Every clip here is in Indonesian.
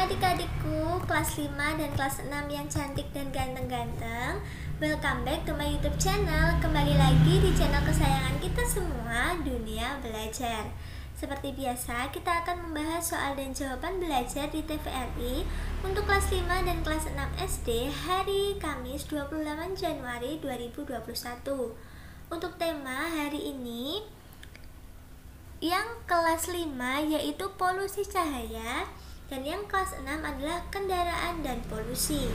adik-adikku kelas 5 dan kelas 6 yang cantik dan ganteng-ganteng. Welcome back to my YouTube channel. Kembali lagi di channel kesayangan kita semua, Dunia Belajar. Seperti biasa, kita akan membahas soal dan jawaban belajar di TVRI untuk kelas 5 dan kelas 6 SD hari Kamis 28 Januari 2021. Untuk tema hari ini yang kelas 5 yaitu polusi cahaya, dan yang kelas 6 adalah kendaraan dan polusi.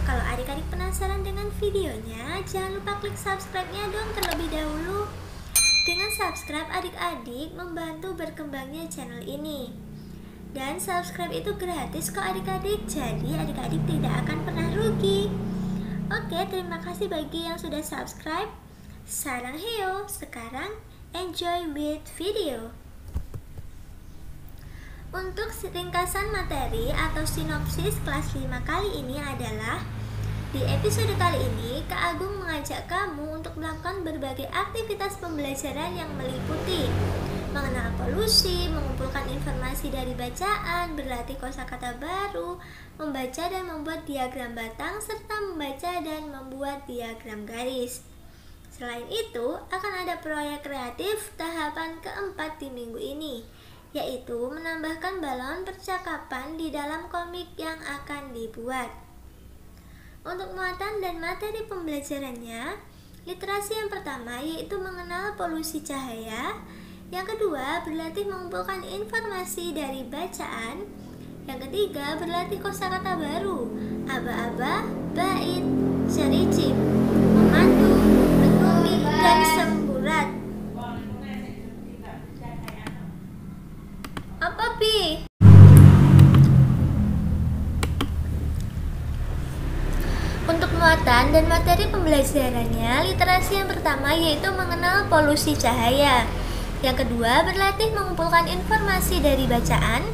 Kalau adik-adik penasaran dengan videonya, jangan lupa klik subscribe-nya dong terlebih dahulu. Dengan subscribe, adik-adik membantu berkembangnya channel ini. Dan subscribe itu gratis kok adik-adik, jadi adik-adik tidak akan pernah rugi. Oke, terima kasih bagi yang sudah subscribe. Sarang heo, sekarang enjoy with video. Untuk ringkasan materi atau sinopsis kelas 5 kali ini adalah, di episode kali ini Kak Agung mengajak kamu untuk melakukan berbagai aktivitas pembelajaran yang meliputi mengenal polusi, mengumpulkan informasi dari bacaan, berlatih kosakata baru, membaca dan membuat diagram batang, serta membaca dan membuat diagram garis. Selain itu, akan ada proyek kreatif tahapan keempat di minggu ini, yaitu menambahkan balon percakapan di dalam komik yang akan dibuat. Untuk muatan dan materi pembelajarannya, literasi yang pertama yaitu mengenal polusi cahaya, yang kedua berlatih mengumpulkan informasi dari bacaan, yang ketiga berlatih kosakata baru, aba-aba, bait, cericip, memandu, menumi, dan semburat. Apa Pi? Untuk muatan dan materi pembelajarannya, literasi yang pertama yaitu mengenal polusi cahaya, yang kedua berlatih mengumpulkan informasi dari bacaan,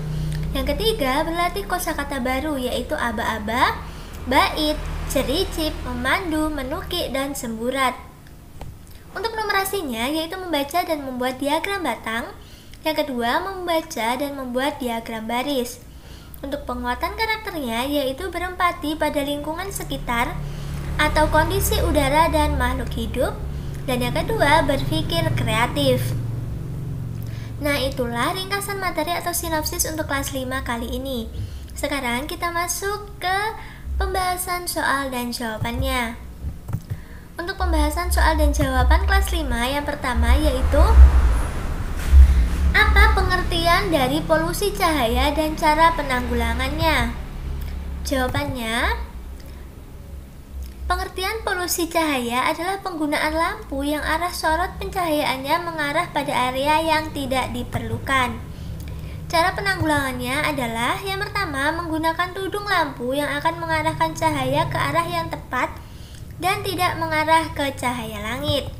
yang ketiga berlatih kosakata baru yaitu aba-aba, bait, cericip, memandu, menukik, dan semburat. Untuk numerasinya yaitu membaca dan membuat diagram batang, yang kedua membaca dan membuat diagram baris. Untuk penguatan karakternya yaitu berempati pada lingkungan sekitar atau kondisi udara dan makhluk hidup, dan yang kedua berpikir kreatif. Nah, itulah ringkasan materi atau sinopsis untuk kelas 5 kali ini. Sekarang kita masuk ke pembahasan soal dan jawabannya. Untuk pembahasan soal dan jawaban kelas 5 yang pertama yaitu, apa pengertian dari polusi cahaya dan cara penanggulangannya? Jawabannya, pengertian polusi cahaya adalah penggunaan lampu yang arah sorot pencahayaannya mengarah pada area yang tidak diperlukan. Cara penanggulangannya adalah, yang pertama, menggunakan tudung lampu yang akan mengarahkan cahaya ke arah yang tepat dan tidak mengarah ke cahaya langit.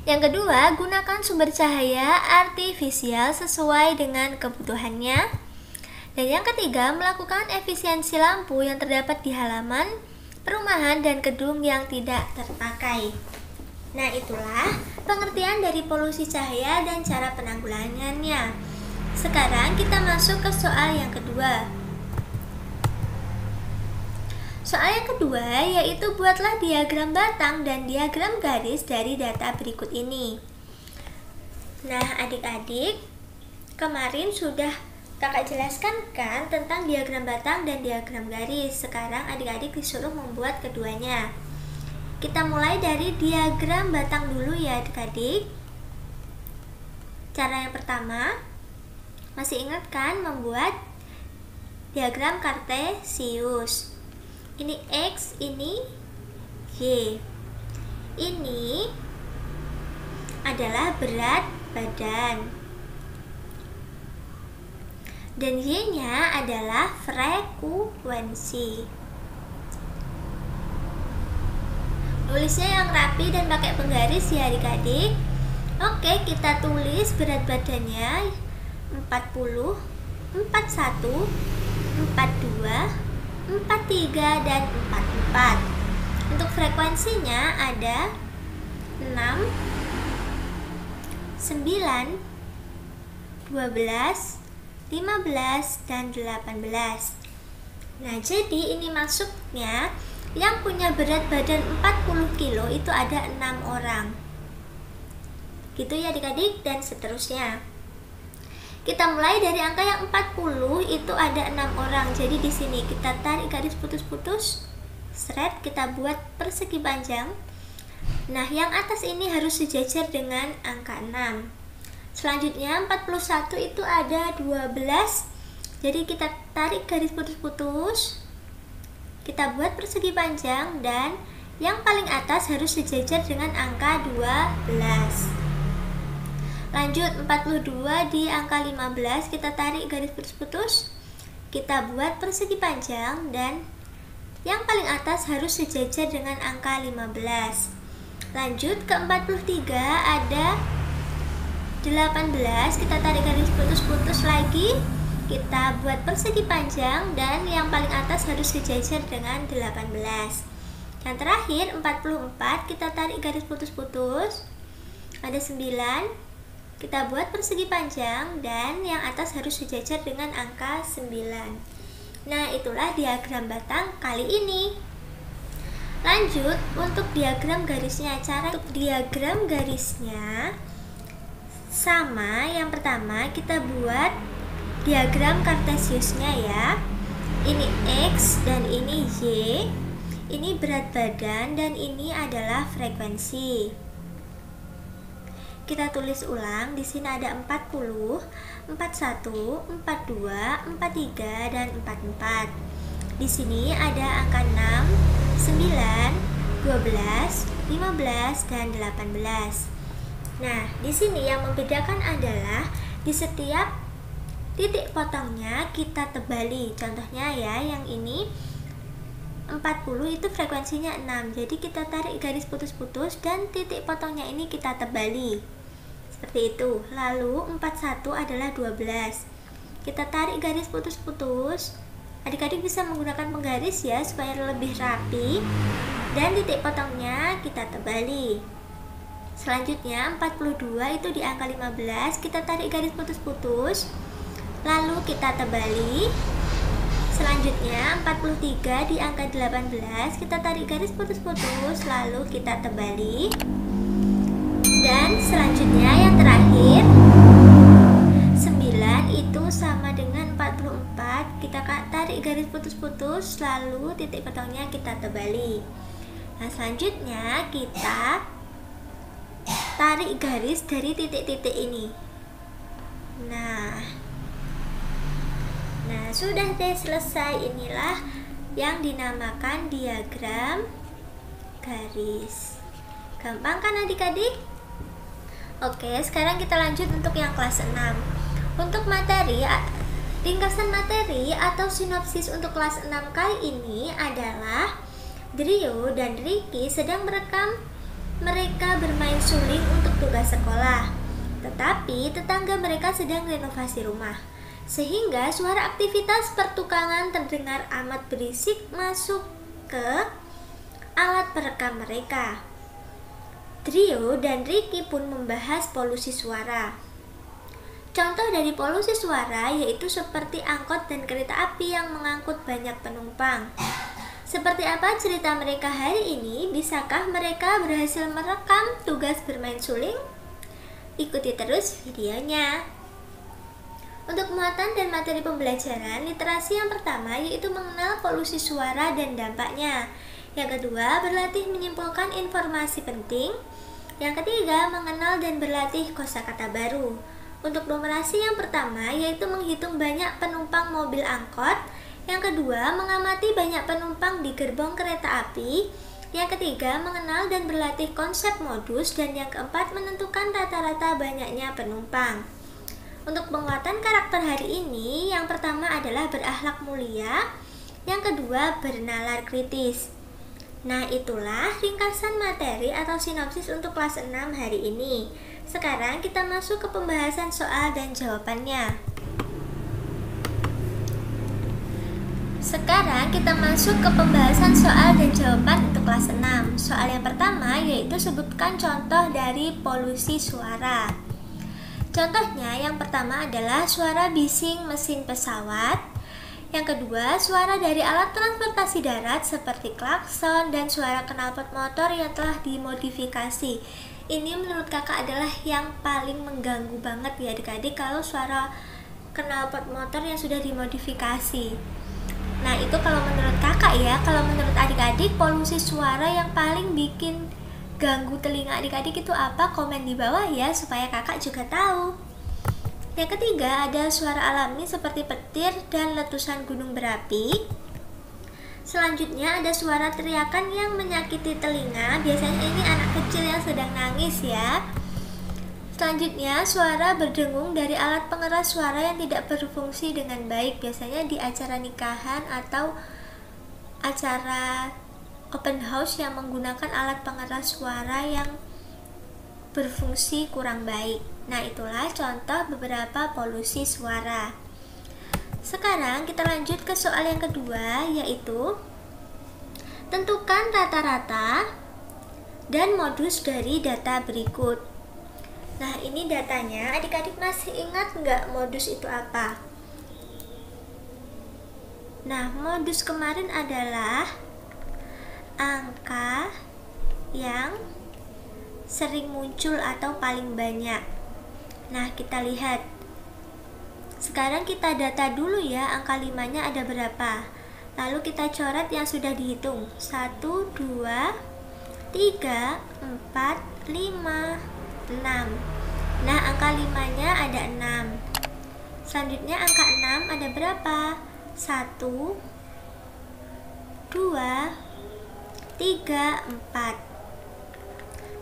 Yang kedua, gunakan sumber cahaya artifisial sesuai dengan kebutuhannya. Dan yang ketiga, melakukan efisiensi lampu yang terdapat di halaman, perumahan, dan gedung yang tidak terpakai. Nah, itulah pengertian dari polusi cahaya dan cara penanggulangannya. Sekarang kita masuk ke soal yang kedua. Soal yang kedua yaitu buatlah diagram batang dan diagram garis dari data berikut ini. Nah, adik-adik, kemarin sudah kakak jelaskan kan tentang diagram batang dan diagram garis. Sekarang adik-adik disuruh membuat keduanya. Kita mulai dari diagram batang dulu ya adik-adik. Cara yang pertama, masih ingat kan membuat diagram kartesius. Ini X, ini Y. Ini adalah berat badan, dan Y-nya adalah frekuensi. Nulisnya yang rapi dan pakai penggaris ya adik-adik. Oke, kita tulis berat badannya 40, 41, 42, 43, dan 44. Untuk frekuensinya ada 6, 9, 12, 15, dan 18. Nah, jadi ini maksudnya yang punya berat badan 40 kilo itu ada 6 orang. Gitu ya adik-adik, dan seterusnya. Kita mulai dari angka yang 40, itu ada 6 orang. Jadi di sini kita tarik garis putus-putus, seret, kita buat persegi panjang. Nah, yang atas ini harus sejajar dengan angka 6. Selanjutnya 41 itu ada 12. Jadi kita tarik garis putus-putus, kita buat persegi panjang, dan yang paling atas harus sejajar dengan angka 12. Lanjut 42 di angka 15, kita tarik garis putus-putus, kita buat persegi panjang, dan yang paling atas harus sejajar dengan angka 15. Lanjut ke 43 ada 18, kita tarik garis putus-putus lagi, kita buat persegi panjang, dan yang paling atas harus sejajar dengan 18. Yang terakhir 44, kita tarik garis putus-putus, ada 9, kita buat persegi panjang, dan yang atas harus sejajar dengan angka 9. Nah, itulah diagram batang kali ini. Lanjut untuk diagram garisnya. Cara untuk diagram garisnya sama, yang pertama kita buat diagram kartesiusnya ya. Ini X dan ini Y. Ini berat badan dan ini adalah frekuensi. Kita tulis ulang. Di sini ada 40, 41, 42, 43 dan 44. Di sini ada angka 6, 9, 12, 15 dan 18. Nah, di sini yang membedakan adalah di setiap titik potongnya kita tebali. Contohnya ya, yang ini 40 itu frekuensinya 6. Jadi kita tarik garis putus-putus dan titik potongnya ini kita tebali. Seperti itu. Lalu 41 adalah 12. Kita tarik garis putus-putus. Adik-adik bisa menggunakan penggaris ya supaya lebih rapi. Dan titik potongnya kita tebali. Selanjutnya 42 itu di angka 15, kita tarik garis putus-putus, lalu kita tebali. Selanjutnya 43 di angka 18, kita tarik garis putus-putus, lalu kita tebali. Dan selanjutnya yang terakhir 9 itu sama dengan 44, kita tarik garis putus-putus, lalu titik potongnya kita tebali. Nah, selanjutnya kita tarik garis dari titik-titik ini. Nah, sudah deh, selesai. Inilah yang dinamakan diagram garis. Gampang kan adik-adik? Oke, sekarang kita lanjut untuk yang kelas 6. Untuk materi, ringkasan materi atau sinopsis untuk kelas 6 kali ini adalah Drio dan Ricky sedang merekam mereka bermain suling untuk tugas sekolah. Tetapi tetangga mereka sedang renovasi rumah, sehingga suara aktivitas pertukangan terdengar amat berisik masuk ke alat perekam mereka. Drio dan Ricky pun membahas polusi suara. Contoh dari polusi suara yaitu seperti angkot dan kereta api yang mengangkut banyak penumpang. Seperti apa cerita mereka hari ini? Bisakah mereka berhasil merekam tugas bermain suling? Ikuti terus videonya. Untuk muatan dan materi pembelajaran, literasi yang pertama yaitu mengenal polusi suara dan dampaknya. Yang kedua, berlatih menyimpulkan informasi penting. Yang ketiga, mengenal dan berlatih kosakata baru. Untuk numerasi yang pertama yaitu menghitung banyak penumpang mobil angkot. Yang kedua, mengamati banyak penumpang di gerbong kereta api. Yang ketiga, mengenal dan berlatih konsep modus. Dan yang keempat, menentukan rata-rata banyaknya penumpang. Untuk penguatan karakter hari ini, yang pertama adalah berakhlak mulia. Yang kedua, bernalar kritis. Nah, itulah ringkasan materi atau sinopsis untuk kelas 6 hari ini. Sekarang kita masuk ke pembahasan soal dan jawabannya. Sekarang kita masuk ke pembahasan soal dan jawaban untuk kelas 6. Soal yang pertama yaitu sebutkan contoh dari polusi suara. Contohnya yang pertama adalah suara bising mesin pesawat. Yang kedua, suara dari alat transportasi darat seperti klakson dan suara knalpot motor yang telah dimodifikasi. Ini menurut kakak adalah yang paling mengganggu banget ya adik-adik, kalau suara knalpot motor yang sudah dimodifikasi. Nah itu kalau menurut kakak ya. Kalau menurut adik-adik, polusi suara yang paling bikin ganggu telinga adik-adik itu apa? Komen di bawah ya, supaya kakak juga tahu. Yang ketiga, ada suara alami seperti petir dan letusan gunung berapi. Selanjutnya ada suara teriakan yang menyakiti telinga. Biasanya ini anak kecil yang sedang nangis ya. Selanjutnya, suara berdengung dari alat pengeras suara yang tidak berfungsi dengan baik. Biasanya di acara nikahan atau acara open house yang menggunakan alat pengeras suara yang berfungsi kurang baik. Nah, itulah contoh beberapa polusi suara. Sekarang kita lanjut ke soal yang kedua, yaitu tentukan rata-rata dan modus dari data berikut. Nah, ini datanya. Adik-adik masih ingat nggak modus itu apa? Nah, modus kemarin adalah angka yang sering muncul atau paling banyak. Nah, kita lihat. Sekarang kita data dulu ya, angka 5-nya ada berapa. Lalu kita coret yang sudah dihitung. 1, 2, 3, 4, 5, 6. Nah, angka 5-nya ada 6. Selanjutnya angka 6 ada berapa? 1, 2, 3, 4.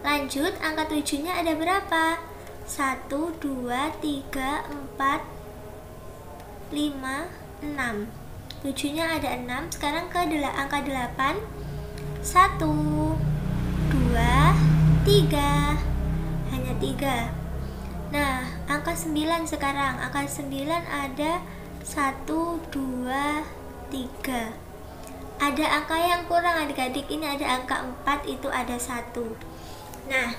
Lanjut, angka 7-nya ada berapa? 1, 2, 3, 4, 5, 6. 7-nya ada 6. Sekarang ke angka 8. 1, 2, 3. Hanya 3. Nah, angka 9 sekarang. Angka 9 ada 1, 2, 3. Ada angka yang kurang adik-adik. Ini ada angka 4, itu ada 1. Nah,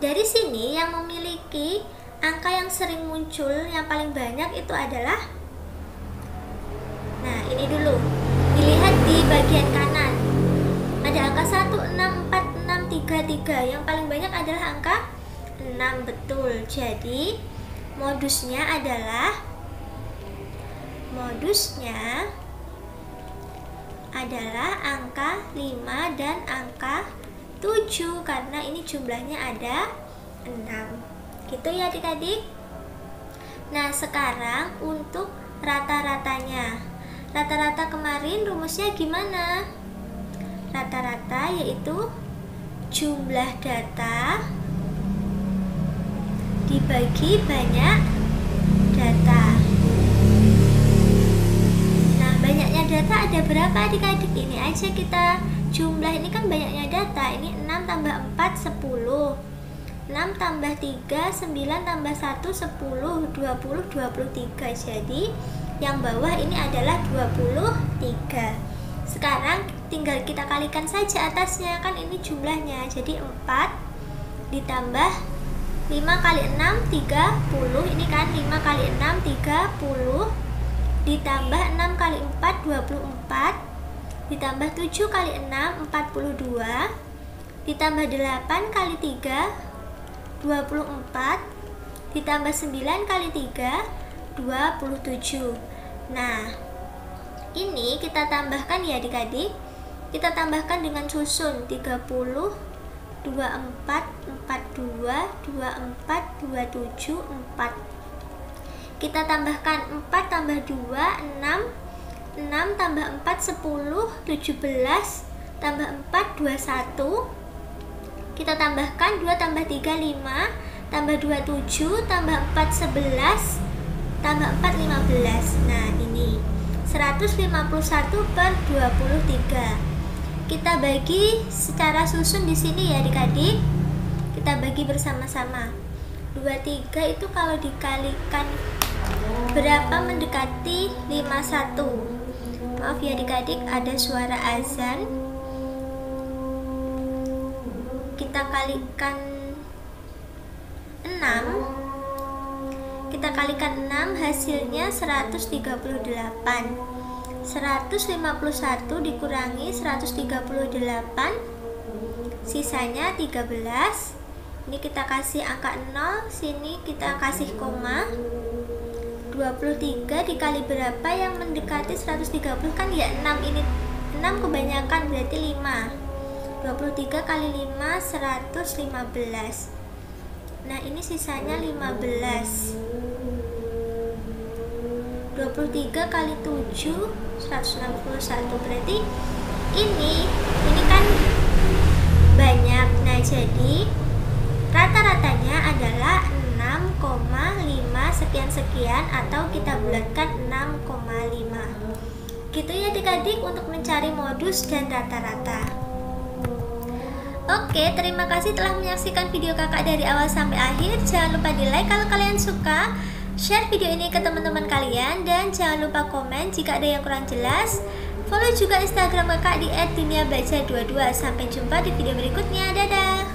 dari sini yang memiliki angka yang sering muncul yang paling banyak itu adalah, nah ini dulu, dilihat di bagian kanan. Ada angka 1, 6, 4, 6, 3, 3. Yang paling banyak adalah angka 6, betul. Jadi modusnya adalah angka 5 dan angka 7, karena ini jumlahnya ada 6. Gitu ya adik-adik. Nah, sekarang untuk rata-ratanya. Rata-rata kemarin rumusnya gimana? Rata-rata yaitu jumlah data dibagi banyak data. Nah, banyaknya data ada berapa adik-adik? Ini aja kita jumlah, ini kan banyaknya data. Ini 6 tambah 4, 10. 6 tambah 3, 9 tambah 1, 10, 20, 23. Jadi yang bawah ini adalah 23. Sekarang tinggal kita kalikan saja atasnya, kan ini jumlahnya. Jadi 4 ditambah 5 kali 6, 30. Ini kan 5 kali 6, 30. Ditambah 6 kali 4, 24. Ditambah 7 kali 6, 42. Ditambah 8 kali 3, 24. Ditambah 9 kali 3, 27. Nah, ini kita tambahkan ya adik-adik. Kita tambahkan dengan susun 30, 24, 42, 24, 27, 4. Kita tambahkan 4 tambah 2, 6. 6 tambah 4, 10, 17. Tambah 4, 21. Kita tambahkan 2 tambah 3, 5. Tambah 2, 7. Tambah 4, 11. Tambah 4, 15. Nah, ini 151 per 23. Kita bagi secara susun di sini ya adik-adik. Kita bagi bersama-sama. 23 itu kalau dikalikan berapa mendekati 51. Maaf ya adik-adik, ada suara azan. Kita kalikan 6. kita kalikan 6, hasilnya 138. 151 dikurangi 138, sisanya 13. Ini kita kasih angka 0, sini kita kasih koma. 23 dikali berapa yang mendekati 130 kan ya 6, ini 6 kebanyakan berarti 5. 23 kali 5 115. Nah ini sisanya 15. 23 kali 7 161, berarti ini kan banyak. Nah jadi rata-ratanya adalah 6,5 sekian-sekian, atau kita bulatkan 6,5. Gitu ya adik-adik untuk mencari modus dan rata-rata. Oke, terima kasih telah menyaksikan video kakak dari awal sampai akhir. Jangan lupa di like kalau kalian suka, share video ini ke teman-teman kalian, dan jangan lupa komen jika ada yang kurang jelas. Follow juga Instagram kakak di @duniabelajar22. Sampai jumpa di video berikutnya. Dadah.